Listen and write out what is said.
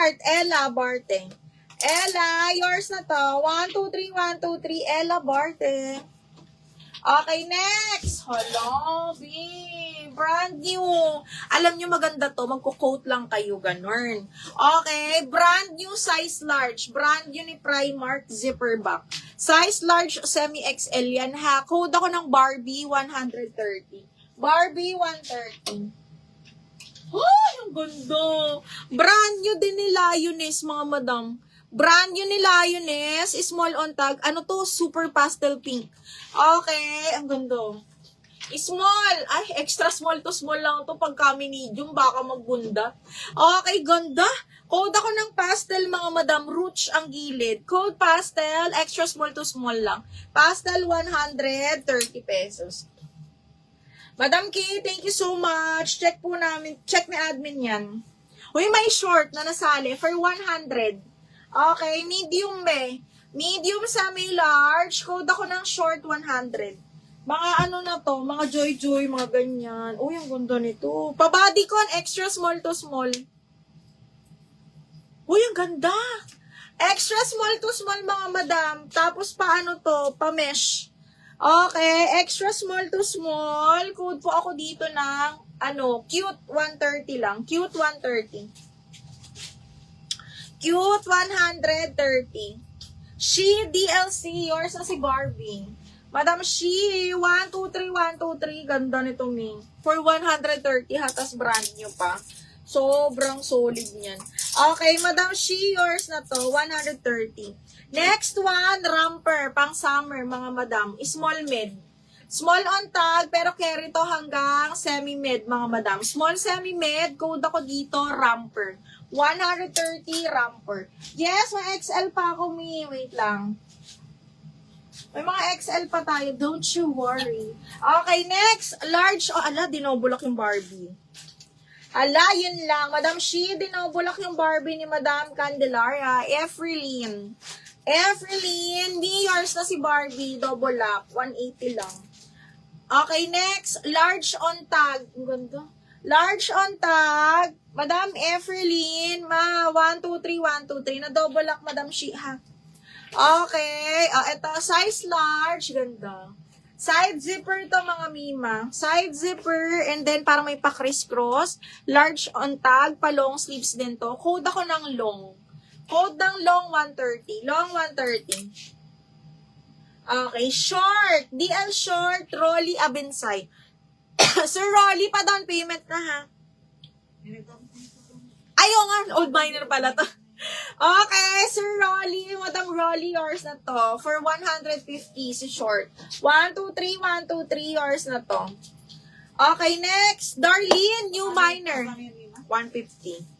short, Ella Barte. Ella, yours na to. 1, 2, 3, 1, 2, 3, Ella Barte. Okay, next. Hello, B. Brand new. Alam nyo maganda to. Magko-coat lang kayo. Ganun. Okay. Brand new size large. Brand new ni Primark zipper back. Size large semi-XL yan ha. Code ako ng Barbie 130. Barbie 130. Ay, ang ganda. Brand new din ni Lioness, mga madam. Brand new ni Lioness. Small on tag. Ano to? Super pastel pink. Okay, ang ganda. Small. Ay, extra small to small lang to. Pag kami medium, baka magbunda. Okay, ganda. Code ako ng pastel, mga madam. Roots ang gilid. Code pastel, extra small to small lang. Pastel, 130 pesos. Madam Kay, thank you so much. Check po namin. Check ni admin yan. Uy, may short na nasali for 100. Okay, medium be. Medium sa may large. Code ako ng short 100. Mga ano na to, mga joy-joy, mga ganyan. Uy, ang ganda nito. Pa-bodycon, extra small to small. Uy, ang ganda. Extra small to small, mga madam. Tapos paano to? Pa-mesh. Okay, extra small to small. Code po ako dito ng, cute 130 lang. Cute 130. Cute 130. She, DLC, yours na si Barbie. Madam She, 1, 2, 3, 1, 2, 3. Ganda nito, Ming. For 130, hatas brand new pa. Sobrang solid niyan. Okay, Madam She, yours na to, 130. Next one, romper, pang summer, mga madam. Small mid. Small on tag, pero carry to hanggang semi-mid, mga madam. Small semi-mid, code ako dito, romper. 130 romper. Yes, may XL pa ako, Mi. Wait lang. May mga XL pa tayo. Don't you worry. Okay, next. Large. Oh, ala, dinobulak yung Barbie. Ala, yun lang. Madam She, dinobulak yung Barbie ni Madam Candelaria. Efreline. Efreline, yours na si Barbie. Double up. 180 lang. Okay, next. Large on tag. Ang ganda. Large on tag. Madam Efreline, 1, 2, 3, 1, 2, 3. Na double lock, Madam She, ha? Okay. Ito, size large. Ganda. Side zipper to, mga mima. Side zipper, and then parang may pa-criss-cross. Large on tag, pa long sleeves din to. Code ako ng long. Code ng long 130. Long 130. Okay, short. DL short, Rolly Abensay. Sir Rolly, pa down payment na, ha? Ayaw nga, old miner pala to. Okay, Sir Rolly, Madam Rolly, yours na to. For 150, si short. 1, 2, 3, 1, 2, 3, yours na to. Okay, next. Darlene, new miner. 150.